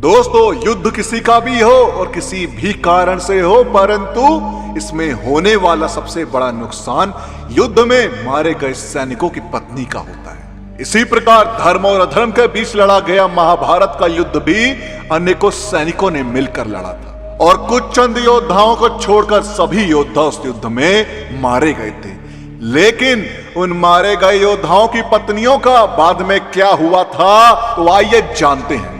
दोस्तों, युद्ध किसी का भी हो और किसी भी कारण से हो, परंतु इसमें होने वाला सबसे बड़ा नुकसान युद्ध में मारे गए सैनिकों की पत्नी का होता है। इसी प्रकार धर्म और अधर्म के बीच लड़ा गया महाभारत का युद्ध भी अनेकों सैनिकों ने मिलकर लड़ा था और कुछ चंद योद्धाओं को छोड़कर सभी योद्धा उस युद्ध में मारे गए थे। लेकिन उन मारे गए योद्धाओं की पत्नियों का बाद में क्या हुआ था, तो आइए जानते हैं।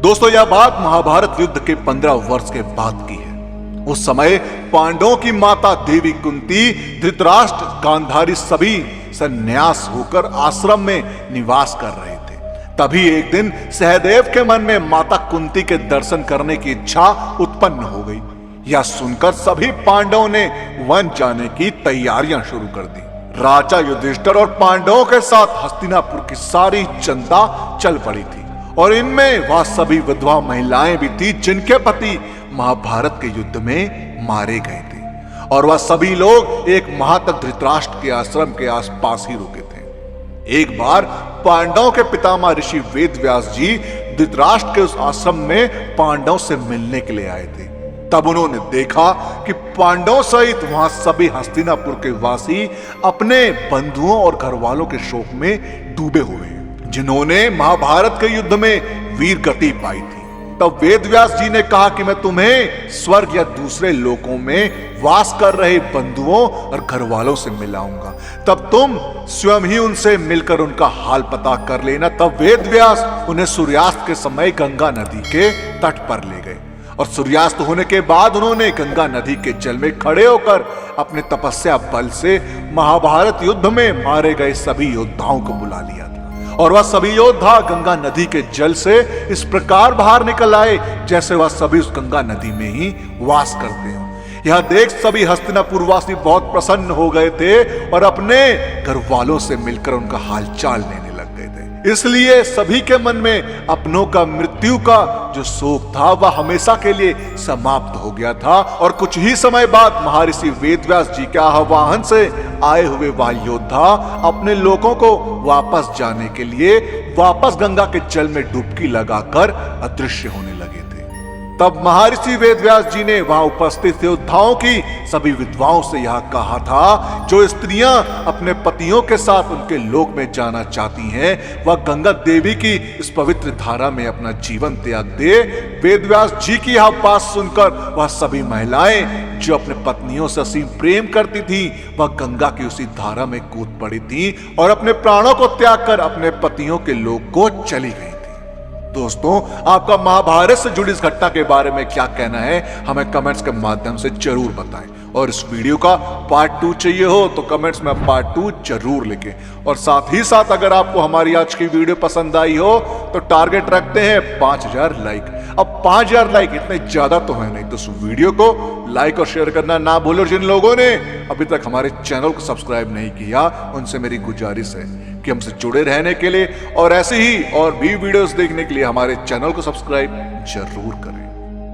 दोस्तों, यह बात महाभारत युद्ध के 15 वर्ष के बाद की है। उस समय पांडवों की माता देवी कुंती, धृतराष्ट्र, गांधारी सभी संन्यास होकर आश्रम में निवास कर रहे थे। तभी एक दिन सहदेव के मन में माता कुंती के दर्शन करने की इच्छा उत्पन्न हो गई। यह सुनकर सभी पांडवों ने वन जाने की तैयारियां शुरू कर दी। राजा युधिष्ठिर और पांडवों के साथ हस्तिनापुर की सारी जनता चल पड़ी थी और इनमें वह सभी विधवा महिलाएं भी थी जिनके पति महाभारत के युद्ध में मारे गए थे। और वह सभी लोग एक माह तक धृतराष्ट्र के आश्रम के आसपास ही रुके थे। एक बार पांडवों के पितामह ऋषि वेदव्यास जी धृतराष्ट्र के उस आश्रम में पांडवों से मिलने के लिए आए थे। तब उन्होंने देखा कि पांडवों सहित वहां सभी हस्तिनापुर के वासी अपने बंधुओं और घर वालों के शोक में डूबे हुए हैं, जिन्होंने महाभारत के युद्ध में वीर गति पाई थी। तब वेदव्यास जी ने कहा कि मैं तुम्हें स्वर्ग या दूसरे लोकों में वास कर रहे बंधुओं और घर वालों से मिलाऊंगा, तब तुम स्वयं ही उनसे मिलकर उनका हाल पता कर लेना। तब वेदव्यास उन्हें सूर्यास्त के समय गंगा नदी के तट पर ले गए और सूर्यास्त होने के बाद उन्होंने गंगा नदी के जल में खड़े होकर अपने तपस्या बल से महाभारत युद्ध में मारे गए सभी योद्धाओं को बुला लिया था। और वह सभी योद्धा गंगा नदी के जल से इस प्रकार बाहर निकल आए जैसे वह सभी उस गंगा नदी में ही वास करते हो। यह देख सभी हस्तिनापुर वासी बहुत प्रसन्न हो गए थे और अपने घर वालों से मिलकर उनका हालचाल लेने लग गए थे। इसलिए सभी के मन में अपनों का मृत्यु का जो शोक था वह हमेशा के लिए समाप्त हो गया था। और कुछ ही समय बाद महर्षि वेदव्यास जी के आह्वान से आए हुए वह योद्धा अपने लोगों को वापस जाने के लिए वापस गंगा के जल में डुबकी लगाकर अदृश्य होने लगे थे। तब महर्षि वेदव्यास जी ने वहां उपस्थित योद्धाओं की सभी विधवाओं से यह कहा था, जो स्त्रियां अपने पतियों के साथ उनके लोक में जाना चाहती हैं, वह गंगा देवी की इस पवित्र धारा में अपना जीवन त्याग दे। वेदव्यास जी की यह बात सुनकर वह सभी महिलाएं जो अपने पत्नियों से असीम प्रेम करती थी, वह गंगा की उसी धारा में कूद पड़ी थी और अपने प्राणों को त्याग कर अपने पतियों के लोक को चली गई। दोस्तों, आपका महाभारत से जुड़ी इस घटना के बारे में क्या कहना है, हमें कमेंट्स के माध्यम से जरूर बताएं। और इस वीडियो का पार्ट 2 चाहिए हो तो कमेंट्स में पार्ट 2 जरूर लिखें। और साथ ही साथ अगर आपको हमारी आज की वीडियो पसंद आई हो तो टारगेट रखते हैं 5000 लाइक। अब 5000 लाइक इतने ज्यादा तो है नहीं, तो इस वीडियो को लाइक और शेयर करना ना भूलो। जिन लोगों ने अभी तक हमारे चैनल को सब्सक्राइब नहीं किया, उनसे मेरी गुजारिश है कि हमसे जुड़े रहने के लिए और ऐसे ही और भी वीडियोस देखने के लिए हमारे चैनल को सब्सक्राइब जरूर करें।